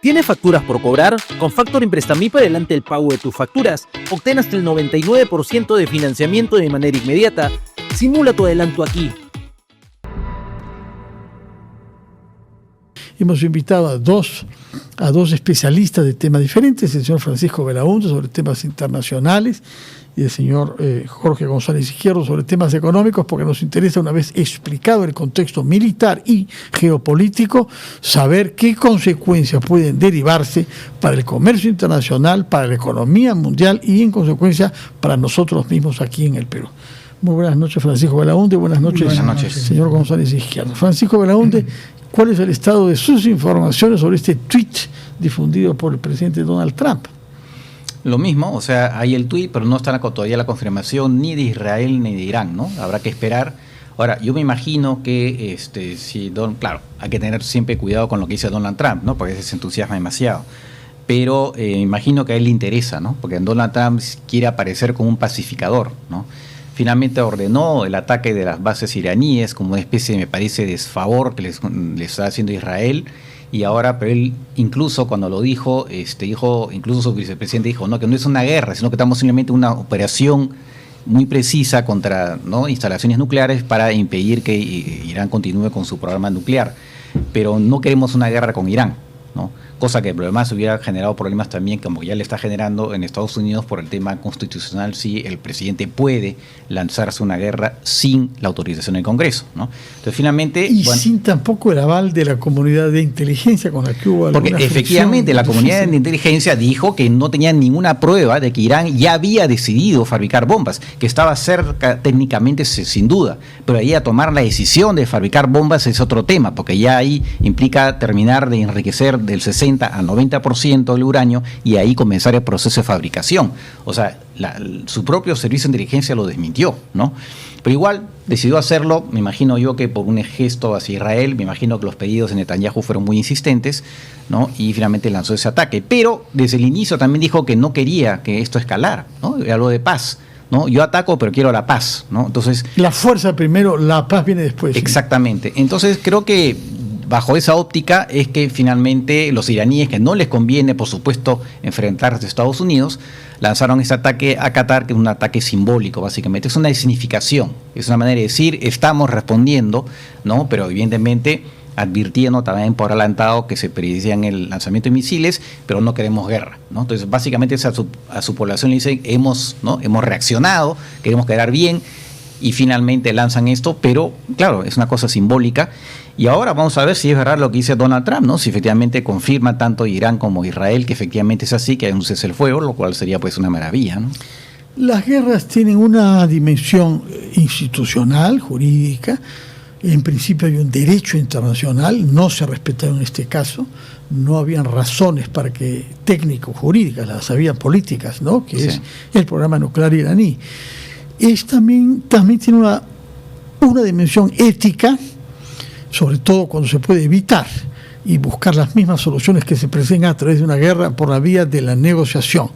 ¿Tienes facturas por cobrar? Con Factoring Prestamip adelante el pago de tus facturas. Obtén hasta el 99% de financiamiento de manera inmediata. Simula tu adelanto aquí. Hemos invitado a dos especialistas de temas diferentes, el señor Francisco Belaúnde sobre temas internacionales y el señor Jorge González Izquierdo sobre temas económicos, porque nos interesa, una vez explicado el contexto militar y geopolítico, saber qué consecuencias pueden derivarse para el comercio internacional, para la economía mundial y, en consecuencia, para nosotros mismos aquí en el Perú. Muy buenas noches, Francisco Belaúnde. Buenas noches, señor González Izquierdo. Francisco Belaúnde, ¿cuál es el estado de sus informaciones sobre este tweet difundido por el presidente Donald Trump? Lo mismo, o sea, hay el tuit, pero no está todavía la confirmación ni de Israel ni de Irán, ¿no? Habrá que esperar. Ahora, yo me imagino que, claro, hay que tener siempre cuidado con lo que dice Donald Trump, ¿no? Porque se entusiasma demasiado. Pero me imagino que a él le interesa, ¿no? Porque Donald Trump quiere aparecer como un pacificador, ¿no? Finalmente ordenó el ataque de las bases iraníes como una especie, me parece, de desfavor que les está haciendo Israel. Y ahora, pero él incluso cuando lo dijo, incluso su vicepresidente dijo, no, que no es una guerra, sino que estamos simplemente en una operación muy precisa contra, ¿no?, instalaciones nucleares para impedir que Irán continúe con su programa nuclear. Pero no queremos una guerra con Irán, ¿no? Cosa que además hubiera generado problemas también, como ya le está generando en Estados Unidos por el tema constitucional, si el presidente puede lanzarse una guerra sin la autorización del Congreso, ¿no? Entonces, finalmente... Y sin tampoco el aval de la comunidad de inteligencia con la que hubo alguna Porque efectivamente la comunidad de inteligencia dijo que no tenía ninguna prueba de que Irán ya había decidido fabricar bombas, que estaba cerca técnicamente, sin duda, pero ahí a tomar la decisión de fabricar bombas es otro tema, porque ya ahí implica terminar de enriquecer del 60 al 90% del uranio y ahí comenzar el proceso de fabricación. O sea, su propio servicio de inteligencia lo desmintió, ¿no? Pero igual decidió hacerlo, me imagino yo que por un gesto hacia Israel, me imagino que los pedidos de Netanyahu fueron muy insistentes, ¿no? Y finalmente lanzó ese ataque. Pero desde el inicio también dijo que no quería que esto escalara, ¿no? Habló de paz, ¿no? Yo ataco, pero quiero la paz, ¿no? Entonces, la fuerza primero, la paz viene después. Exactamente. ¿Sí? Entonces creo que bajo esa óptica es que finalmente los iraníes, que no les conviene, por supuesto, enfrentarse a Estados Unidos, lanzaron este ataque a Qatar, que es un ataque simbólico, básicamente. Es una significación, es una manera de decir, estamos respondiendo, ¿no? Pero evidentemente advirtiendo también por adelantado que se predicían el lanzamiento de misiles, pero no queremos guerra, ¿no? Entonces, básicamente a su población le dicen, hemos reaccionado, queremos quedar bien, y finalmente lanzan esto, pero claro, es una cosa simbólica. Y ahora vamos a ver si es verdad lo que dice Donald Trump, ¿no? Si efectivamente confirma tanto Irán como Israel que efectivamente es así, que hay un cese el fuego, lo cual sería pues una maravilla, ¿no? Las guerras tienen una dimensión institucional, jurídica. En principio hay un derecho internacional, no se respetó en este caso, no habían razones para que técnico-jurídicas, las había políticas, ¿no? Que sí. Es el programa nuclear iraní. También tiene una dimensión ética, sobre todo cuando se puede evitar y buscar las mismas soluciones que se presentan a través de una guerra por la vía de la negociación.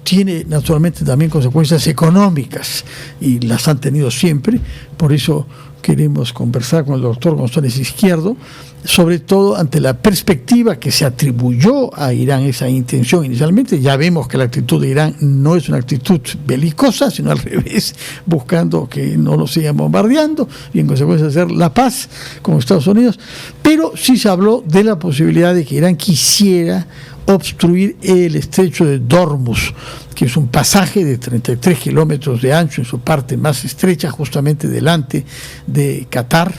Tiene naturalmente también consecuencias económicas y las han tenido siempre, por eso queremos conversar con el doctor González Izquierdo, sobre todo ante la perspectiva que se atribuyó a Irán esa intención inicialmente. Ya vemos que la actitud de Irán no es una actitud belicosa, sino al revés, buscando que no lo sigan bombardeando y en consecuencia hacer la paz con Estados Unidos. Pero sí se habló de la posibilidad de que Irán quisiera obstruir el estrecho de Hormuz, que es un pasaje de 33 kilómetros de ancho en su parte más estrecha, justamente delante de Qatar,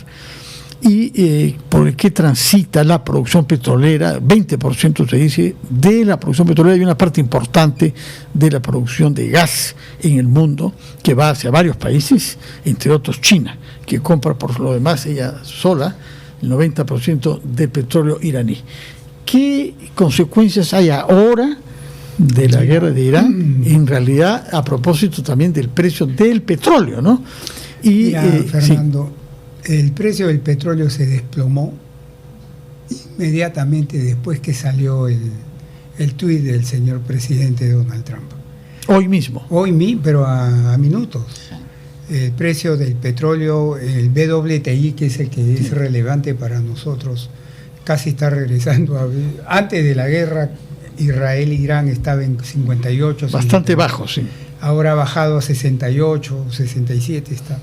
y por el que transita la producción petrolera, 20% se dice de la producción petrolera, y una parte importante de la producción de gas en el mundo, que va hacia varios países, entre otros China, que compra por lo demás ella sola el 90% del petróleo iraní. ¿Qué consecuencias hay ahora de la guerra de Irán, en realidad a propósito también del precio del petróleo, ¿no? Y mira, Fernando, el precio del petróleo se desplomó inmediatamente después que salió el tuit del señor presidente Donald Trump. Hoy mismo. Pero a minutos. El precio del petróleo, el WTI, que es el que es relevante para nosotros, casi está regresando antes de la guerra. Israel e Irán estaba en 58. Bastante bajo, sí. Ahora ha bajado a 68, 67 está,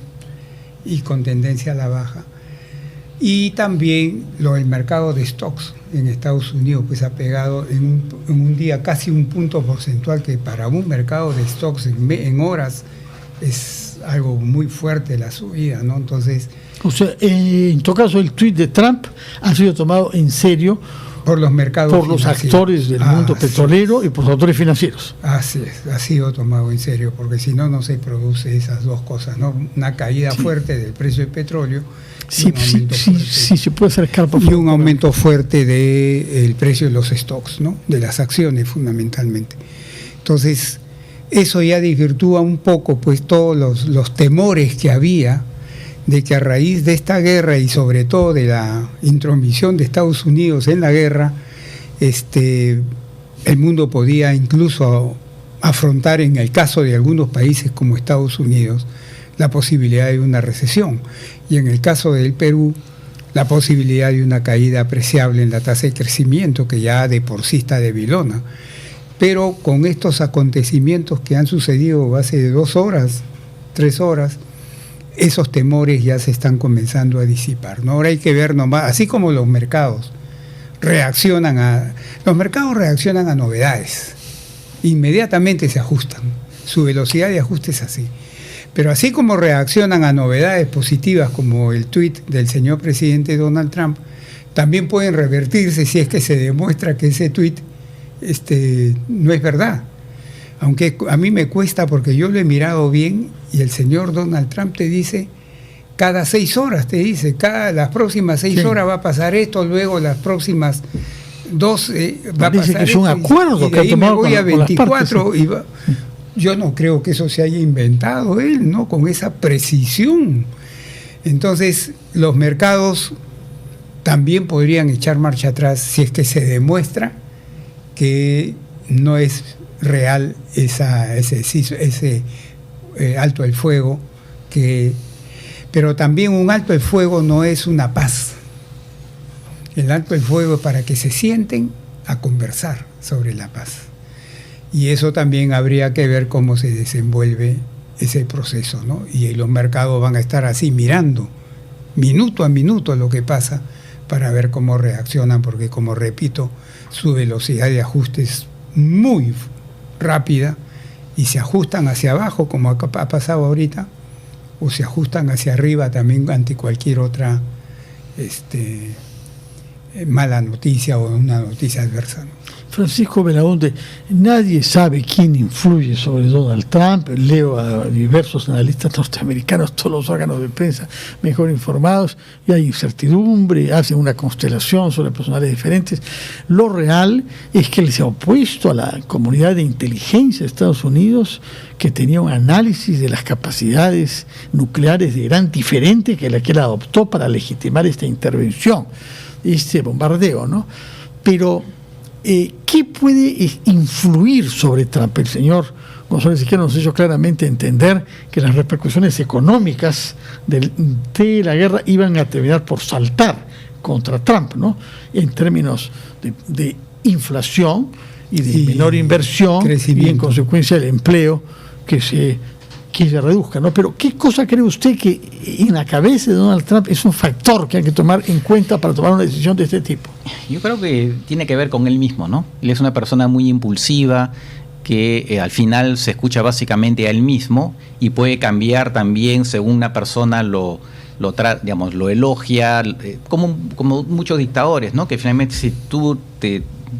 y con tendencia a la baja. Y también el mercado de stocks en Estados Unidos pues ha pegado en un día casi un punto porcentual, que para un mercado de stocks en horas es algo muy fuerte la subida, ¿no? Entonces, o sea, en todo caso el tuit de Trump ha sido tomado en serio por los mercados, por los actores del mundo petrolero y por los actores financieros. Así es, ha sido tomado en serio, porque si no, no se produce esas dos cosas, ¿no? Una caída fuerte del precio del petróleo. Sí, se puede acercar, por favor. Y un aumento fuerte del precio de los stocks, ¿no? De las acciones, fundamentalmente. Entonces, eso ya desvirtúa un poco pues todos los temores que había de que a raíz de esta guerra y sobre todo de la intromisión de Estados Unidos en la guerra, el mundo podía incluso afrontar, en el caso de algunos países como Estados Unidos, la posibilidad de una recesión, y en el caso del Perú, la posibilidad de una caída apreciable en la tasa de crecimiento, que ya de por sí está debilona. Pero con estos acontecimientos que han sucedido hace 2 horas, 3 horas, esos temores ya se están comenzando a disipar, ¿no? Ahora hay que ver nomás, así como los mercados reaccionan a novedades, inmediatamente se ajustan, su velocidad de ajuste es así. Pero así como reaccionan a novedades positivas como el tuit del señor presidente Donald Trump, también pueden revertirse si es que se demuestra que ese tuit no es verdad. Aunque a mí me cuesta, porque yo lo he mirado bien, y el señor Donald Trump te dice, cada 6 horas te dice, las próximas 6 horas va a pasar esto, luego las próximas 2 va a pasar que es un acuerdo y de ahí me voy a 24 y va. Yo no creo que eso se haya inventado él, ¿no? Con esa precisión. Entonces, los mercados también podrían echar marcha atrás si es que se demuestra que no es real ese alto el fuego, pero también un alto el fuego no es una paz. El alto el fuego es para que se sienten a conversar sobre la paz. Y eso también habría que ver cómo se desenvuelve ese proceso, ¿no? Y los mercados van a estar así mirando minuto a minuto lo que pasa para ver cómo reaccionan, porque, como repito, su velocidad de ajuste es muy rápida, y se ajustan hacia abajo como ha pasado ahorita, o se ajustan hacia arriba también ante cualquier otra mala noticia o una noticia adversa, ¿no? Francisco Belaunde, nadie sabe quién influye sobre Donald Trump. Leo a diversos analistas norteamericanos, todos los órganos de prensa mejor informados, y hay incertidumbre, hacen una constelación sobre personales diferentes. Lo real es que él se ha opuesto a la comunidad de inteligencia de Estados Unidos, que tenía un análisis de las capacidades nucleares de Irán diferente que la que él adoptó para legitimar esta intervención, este bombardeo, ¿no? Pero ¿qué puede influir sobre Trump? El señor González Izquierdo nos hizo claramente entender que las repercusiones económicas de la guerra iban a terminar por saltar contra Trump, ¿no? En términos de inflación y de menor inversión, y en consecuencia el empleo que se reduzca, ¿no? Pero ¿qué cosa cree usted que en la cabeza de Donald Trump es un factor que hay que tomar en cuenta para tomar una decisión de este tipo? Yo creo que tiene que ver con él mismo, ¿no? Él es una persona muy impulsiva, que al final se escucha básicamente a él mismo, y puede cambiar también según una persona lo elogia, como muchos dictadores, ¿no? Que finalmente, si tú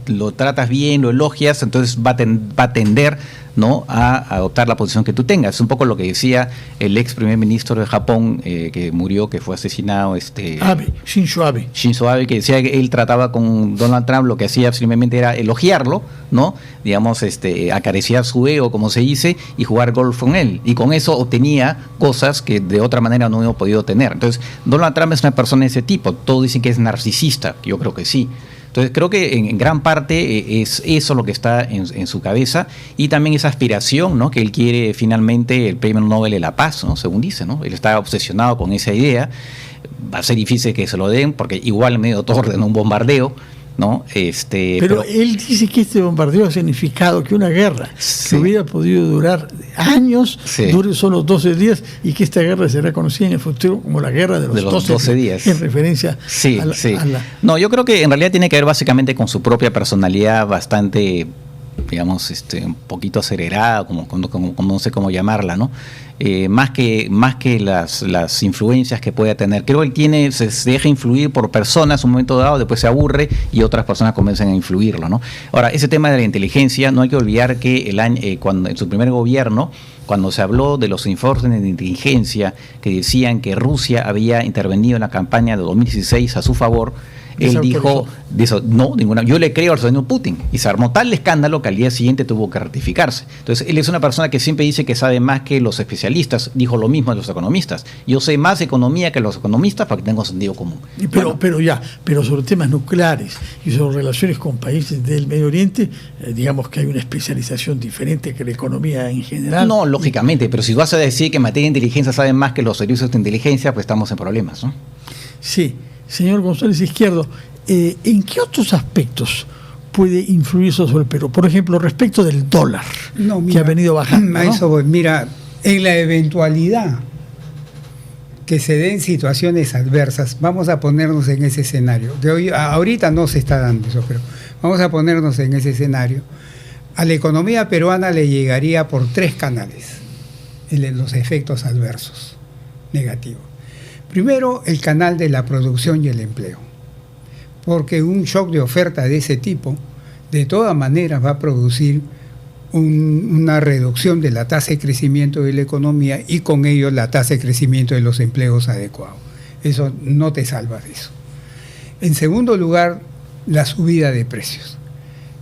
lo tratas bien, lo elogias, entonces va a tender, ¿no?, a adoptar la posición que tú tengas. Es un poco lo que decía el ex primer ministro de Japón, que murió, que fue asesinado, Shinzo Abe, que decía que él trataba con Donald Trump, lo que hacía simplemente era elogiarlo, ¿no? Digamos, acariciar su ego, como se dice, y jugar golf con él. Y con eso obtenía cosas que de otra manera no hubiera podido tener. Entonces, Donald Trump es una persona de ese tipo. Todos dicen que es narcisista, yo creo que sí. Entonces creo que en gran parte es eso lo que está en su cabeza, y también esa aspiración, ¿no?, que él quiere finalmente el Premio Nobel de la Paz, ¿no?, según dice, ¿no? Él está obsesionado con esa idea. va a ser difícil que se lo den, porque igual medio todo ordenó un bombardeo, ¿no? Pero él dice que este bombardeo ha significado que una guerra que hubiera podido durar años, dure solo 12 días, y que esta guerra será conocida en el futuro como la guerra de los 12 días, en referencia a la... No, yo creo que en realidad tiene que ver básicamente con su propia personalidad bastante, digamos, un poquito acelerada, como no sé cómo llamarla, ¿no? Más que las influencias que pueda tener. Creo que él se deja influir por personas en un momento dado, después se aburre y otras personas comienzan a influirlo, ¿no? Ahora, ese tema de la inteligencia, no hay que olvidar que cuando en su primer gobierno, cuando se habló de los informes de inteligencia que decían que Rusia había intervenido en la campaña de 2016 a su favor, él dijo, no, yo le creo al señor Putin, y se armó tal escándalo que al día siguiente tuvo que ratificarse. Entonces, él es una persona que siempre dice que sabe más que los especialistas, dijo lo mismo de los economistas. Yo sé más economía que los economistas porque tengo sentido común. Pero sobre temas nucleares y sobre relaciones con países del Medio Oriente, digamos que hay una especialización diferente que la economía en general. No, lógicamente, pero si vas a decir que en materia de inteligencia saben más que los servicios de inteligencia, pues estamos en problemas, ¿no? Sí. Señor González Izquierdo, ¿en qué otros aspectos puede influir eso sobre el Perú? Por ejemplo, respecto del dólar, que ha venido bajando. A eso voy. Mira, en la eventualidad que se den situaciones adversas, vamos a ponernos en ese escenario, que ahorita no se está dando eso, pero vamos a ponernos en ese escenario. A la economía peruana le llegaría por 3 canales los efectos adversos negativos. Primero, el canal de la producción y el empleo, porque un shock de oferta de ese tipo, de todas maneras, va a producir una reducción de la tasa de crecimiento de la economía y con ello la tasa de crecimiento de los empleos adecuados. Eso no te salva de eso. En segundo lugar, la subida de precios,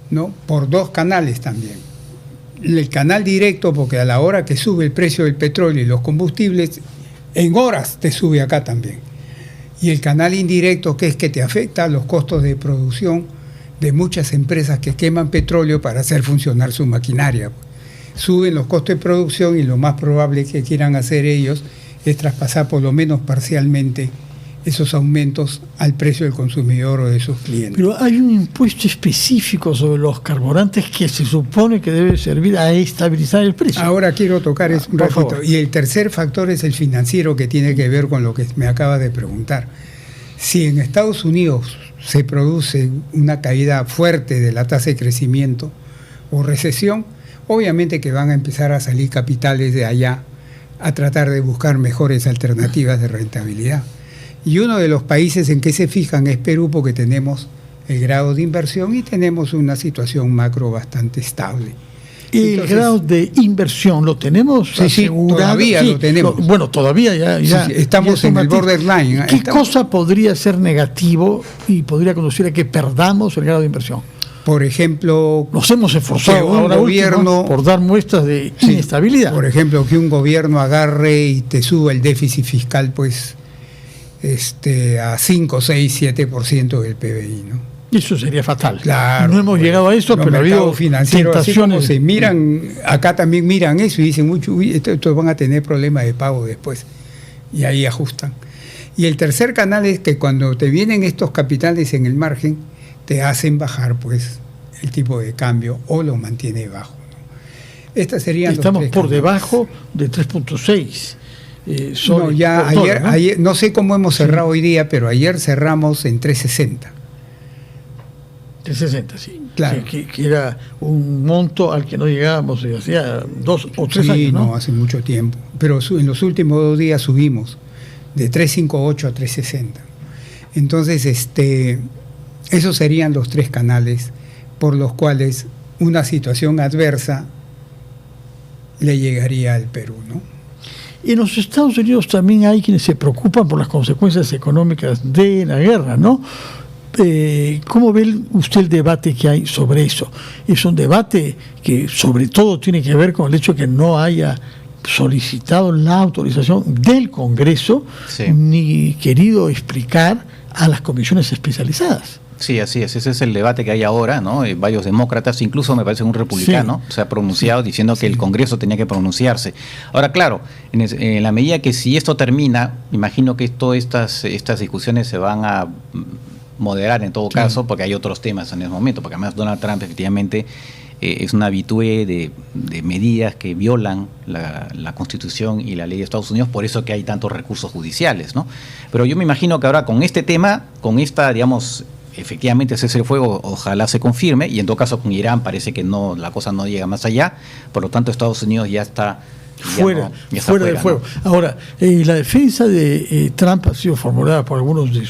¿no? Por 2 canales también. El canal directo, porque a la hora que sube el precio del petróleo y los combustibles, en horas te sube acá también. Y el canal indirecto, que es que te afecta a los costos de producción de muchas empresas que queman petróleo para hacer funcionar su maquinaria. Suben los costos de producción y lo más probable que quieran hacer ellos es traspasar por lo menos parcialmente esos aumentos al precio del consumidor o de sus clientes. Pero hay un impuesto específico sobre los carburantes que se supone que debe servir a estabilizar el precio. Ahora quiero tocar eso un ratito. Y el tercer factor es el financiero, que tiene que ver con lo que me acaba de preguntar. Si en Estados Unidos se produce una caída fuerte de la tasa de crecimiento o recesión, obviamente que van a empezar a salir capitales de allá a tratar de buscar mejores alternativas de rentabilidad. Y uno de los países en que se fijan es Perú, porque tenemos el grado de inversión y tenemos una situación macro bastante estable. ¿Y el grado de inversión lo tenemos asegurado? Todavía lo tenemos. Bueno, todavía ya estamos en el borderline. ¿Qué cosa podría ser negativo y podría conducir a que perdamos el grado de inversión? Por ejemplo, nos hemos esforzado ahora gobierno por dar muestras de inestabilidad. Por ejemplo, que un gobierno agarre y te suba el déficit fiscal, pues a 5, 6, 7% del PBI, ¿no? Eso sería fatal. Claro, no hemos llegado a eso, pero ha habido tentaciones. Se miran, acá también miran eso y dicen mucho, estos van a tener problemas de pago después. Y ahí ajustan. Y el tercer canal es que cuando te vienen estos capitales en el margen, te hacen bajar pues el tipo de cambio o lo mantiene bajo, ¿no? Estas serían Estamos por debajo de 3.6. No, ya ayer, no sé cómo hemos cerrado hoy día, pero ayer cerramos en 360. 360, sí. Claro. Que era un monto al que no llegábamos desde hacía 2 o 3 años, ¿no? No, hace mucho tiempo. Pero en los últimos 2 días subimos de 358 a 360. Entonces, esos serían los 3 canales por los cuales una situación adversa le llegaría al Perú, ¿no? En los Estados Unidos también hay quienes se preocupan por las consecuencias económicas de la guerra, ¿no? ¿Cómo ve usted el debate que hay sobre eso? Es un debate que sobre todo tiene que ver con el hecho de que no haya solicitado la autorización del Congreso, ni querido explicar a las comisiones especializadas. Sí, así es. Ese es el debate que hay ahora, ¿no? Varios demócratas, incluso me parece un republicano, se ha pronunciado diciendo que el Congreso tenía que pronunciarse. Ahora, claro, en la medida que si esto termina, imagino que todas estas discusiones se van a moderar en todo caso, porque hay otros temas en ese momento, porque además Donald Trump efectivamente es una habitué de medidas que violan la Constitución y la ley de Estados Unidos, por eso que hay tantos recursos judiciales, ¿no? Pero yo me imagino que ahora con este tema, con esta, digamos, efectivamente cese el fuego, ojalá se confirme, y en todo caso con Irán parece que no, la cosa no llega más allá, por lo tanto Estados Unidos ya está fuera del fuego. ¿No? Ahora, la defensa de Trump ha sido formulada por algunos de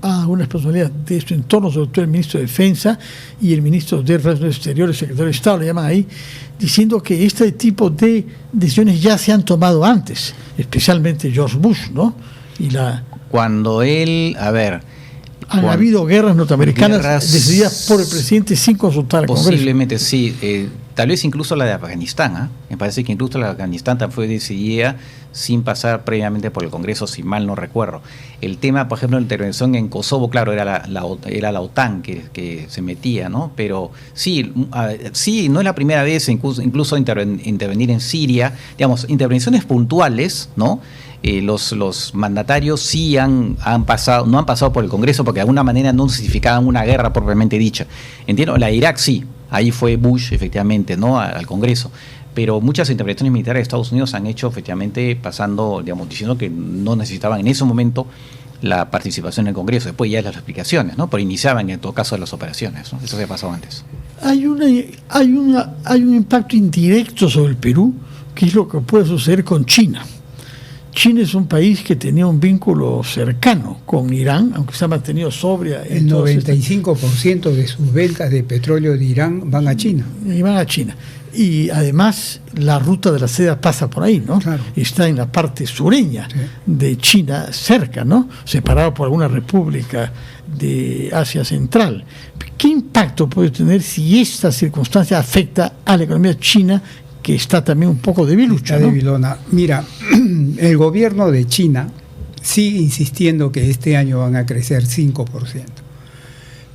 algunas personalidades de su entorno, sobre todo el ministro de Defensa y el ministro de Relaciones Exteriores, secretario de Estado, le llaman ahí, diciendo que este tipo de decisiones ya se han tomado antes, especialmente George Bush, ¿no? Cuando él, han habido guerras norteamericanas decididas por el presidente sin consultar al Congreso. Posiblemente sí, tal vez incluso la de Afganistán, me parece que incluso la de Afganistán fue decidida sin pasar previamente por el Congreso, si mal no recuerdo. El tema, por ejemplo, de la intervención en Kosovo, claro, era la OTAN que se metía, ¿no? Pero sí, no es la primera vez incluso intervenir en Siria, digamos, intervenciones puntuales, ¿no? Los mandatarios sí no han pasado por el Congreso porque de alguna manera no justificaban una guerra propiamente dicha. Entiendo, la de Irak sí, ahí fue Bush efectivamente, ¿no? Al Congreso. Pero muchas intervenciones militares de Estados Unidos han hecho efectivamente pasando, digamos, diciendo que no necesitaban en ese momento la participación en el Congreso. Después ya las explicaciones, ¿no? Pero iniciaban en todo caso las operaciones, ¿no? Eso se ha pasado antes. Hay un impacto indirecto sobre el Perú, que es lo que puede suceder con China. China es un país que tenía un vínculo cercano con Irán, aunque se ha mantenido sobria. El 95% de sus ventas de petróleo de Irán van a China. Y van a China. Y además la ruta de la seda pasa por ahí, ¿no? Claro. Está en la parte sureña de China, cerca, ¿no? Separado por alguna república de Asia Central. ¿Qué impacto puede tener si esta circunstancia afecta a la economía china, que está también un poco debilucha, ¿no? Debilona. Mira, el gobierno de China sigue insistiendo que este año van a crecer 5%.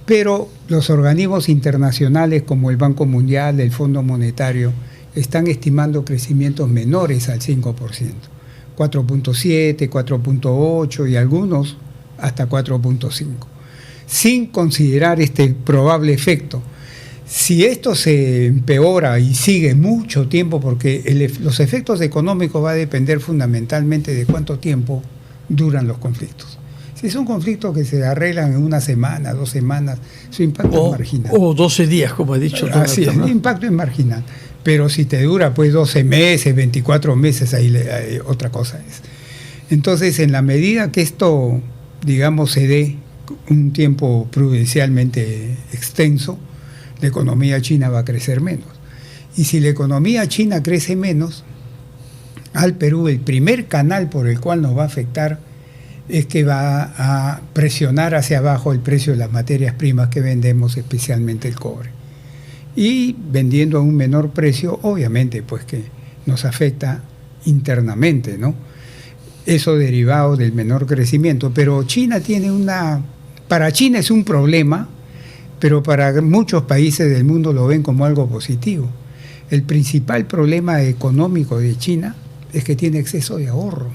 Pero los organismos internacionales como el Banco Mundial, el Fondo Monetario, están estimando crecimientos menores al 5%. 4.7, 4.8 y algunos hasta 4.5. Sin considerar este probable efecto. Si esto se empeora y sigue mucho tiempo, porque los efectos económicos va a depender fundamentalmente de cuánto tiempo duran los conflictos. Si son conflictos que se arreglan en una semana, 2 semanas, su impacto es marginal. O 12 días, como he dicho. Así es, el impacto es marginal. Pero si te dura pues 12 meses, 24 meses, ahí otra cosa es. Entonces, en la medida que esto, digamos, se dé un tiempo prudencialmente extenso, la economía china va a crecer menos. Y si la economía china crece menos, al Perú el primer canal por el cual nos va a afectar es que va a presionar hacia abajo el precio de las materias primas que vendemos, especialmente el cobre. Y vendiendo a un menor precio, obviamente, pues que nos afecta internamente, ¿no? Eso derivado del menor crecimiento. Pero China tiene para China es un problema, pero para muchos países del mundo lo ven como algo positivo. El principal problema económico de China es que tiene exceso de ahorro.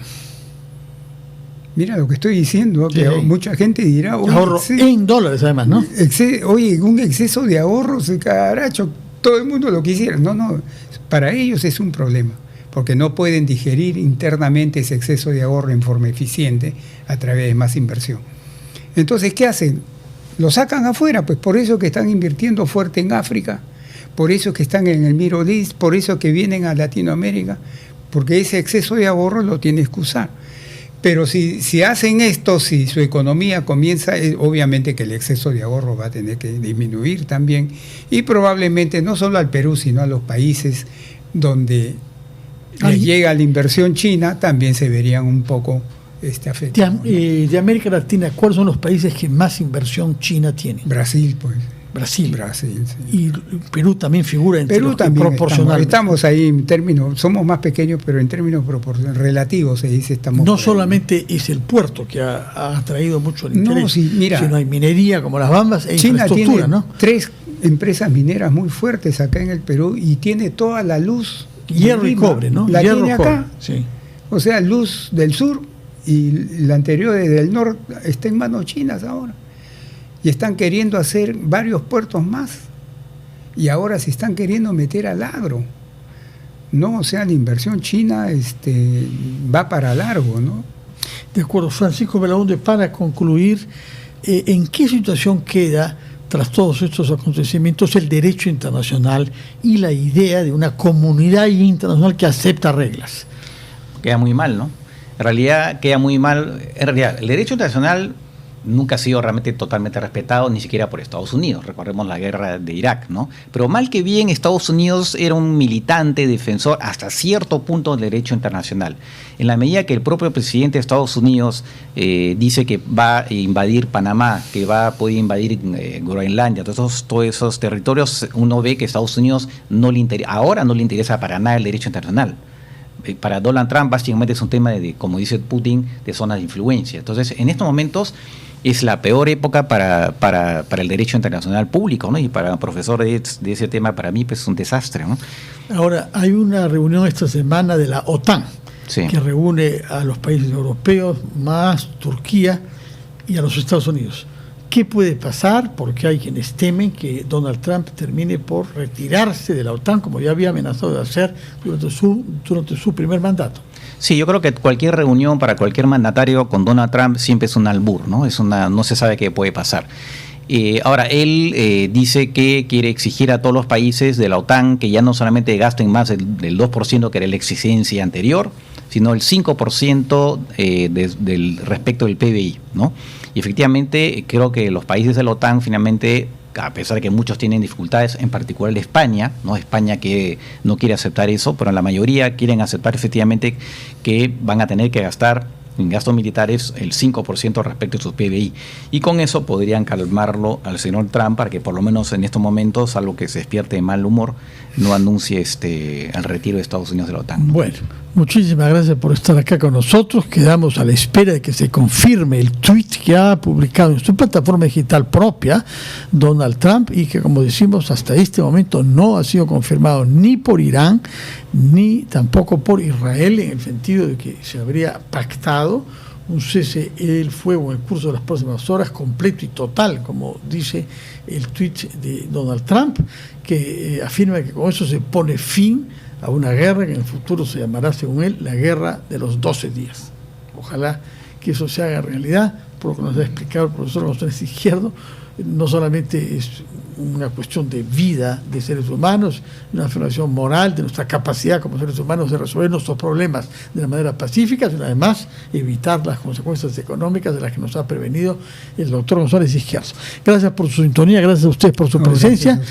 Mira lo que estoy diciendo, que mucha gente dirá... Ahorro en dólares además, ¿no? Oye, un exceso de ahorros, caracho, todo el mundo lo quisiera. No, para ellos es un problema, porque no pueden digerir internamente ese exceso de ahorro en forma eficiente a través de más inversión. Entonces, ¿qué hacen? Lo sacan afuera, pues por eso que están invirtiendo fuerte en África, por eso que están en el Middle East, por eso que vienen a Latinoamérica, porque ese exceso de ahorro lo tienes que usar. Pero si hacen esto, si su economía comienza, obviamente que el exceso de ahorro va a tener que disminuir también, y probablemente no solo al Perú, sino a los países donde llega la inversión china, también se verían un poco afectados. De América Latina, ¿cuáles son los países que más inversión china tienen? Brasil, pues. Brasil. Brasil, sí. Y Perú también figura entre Perú los que también proporcionalmente. estamos ahí en términos, somos más pequeños, pero en términos relativos se dice estamos. No por ahí. solamente es el puerto que ha atraído mucho el interés, sí, mira, sino hay minería como las Bambas e China infraestructura, tiene ¿no? 3 empresas mineras muy fuertes acá en el Perú y tiene toda la luz. Hierro de y Lima, cobre, ¿no? La Hierro, tiene cobre, acá. sí. O sea, luz del sur y la anterior del norte está en manos chinas ahora. Y están queriendo hacer varios puertos más. Y ahora se están queriendo meter al agro. No, o sea, la inversión china va para largo, ¿no? De acuerdo, Francisco Belaúnde, para concluir, ¿en qué situación queda, tras todos estos acontecimientos, el derecho internacional y la idea de una comunidad internacional que acepta reglas? Queda muy mal, ¿no? En realidad queda muy mal. En realidad, el derecho internacional nunca ha sido realmente totalmente respetado, ni siquiera por Estados Unidos. Recordemos la guerra de Irak, ¿no? Pero mal que bien, Estados Unidos era un militante, defensor, hasta cierto punto del derecho internacional. En la medida que el propio presidente de Estados Unidos dice que va a invadir Panamá, que va a poder invadir Groenlandia, todos esos territorios, uno ve que Estados Unidos ahora no le interesa para nada el derecho internacional. Para Donald Trump básicamente es un tema de, como dice Putin, de zonas de influencia. Entonces, en estos momentos es la peor época para el derecho internacional público, ¿no? Y para un profesor de ese tema, para mí, pues es un desastre, ¿no? Ahora, hay una reunión esta semana de la OTAN, Sí. que reúne a los países europeos, más Turquía y a los Estados Unidos. ¿Qué puede pasar? Porque hay quienes temen que Donald Trump termine por retirarse de la OTAN, como ya había amenazado de hacer durante su primer mandato. Sí, yo creo que cualquier reunión para cualquier mandatario con Donald Trump siempre es un albur, ¿no? No se sabe qué puede pasar. Ahora, él dice que quiere exigir a todos los países de la OTAN que ya no solamente gasten más del 2% que era la exigencia anterior, sino el 5% del respecto del PBI, ¿no? Y efectivamente creo que los países de la OTAN finalmente, a pesar de que muchos tienen dificultades, en particular España, ¿no? España que no quiere aceptar eso, pero la mayoría quieren aceptar efectivamente que van a tener que gastar en gastos militares el 5% respecto a su PBI. Y con eso podrían calmarlo al señor Trump para que por lo menos en estos momentos, algo que se despierte de mal humor, no anuncie el retiro de Estados Unidos de la OTAN. Bueno, muchísimas gracias por estar acá con nosotros. Quedamos a la espera de que se confirme el tweet que ha publicado en su plataforma digital propia Donald Trump y que, como decimos, hasta este momento no ha sido confirmado ni por Irán ni tampoco por Israel, en el sentido de que se habría pactado un cese del fuego en el curso de las próximas horas, completo y total, como dice el tweet de Donald Trump, que afirma que con eso se pone fin a una guerra que en el futuro se llamará, según él, la guerra de los 12 días. Ojalá que eso se haga realidad, por lo que nos ha explicado el profesor González Izquierdo. No solamente es una cuestión de vida de seres humanos, una afirmación moral de nuestra capacidad como seres humanos de resolver nuestros problemas de una manera pacífica, sino además evitar las consecuencias económicas de las que nos ha prevenido el doctor González Izquierdo. Gracias por su sintonía, gracias a usted por su presencia.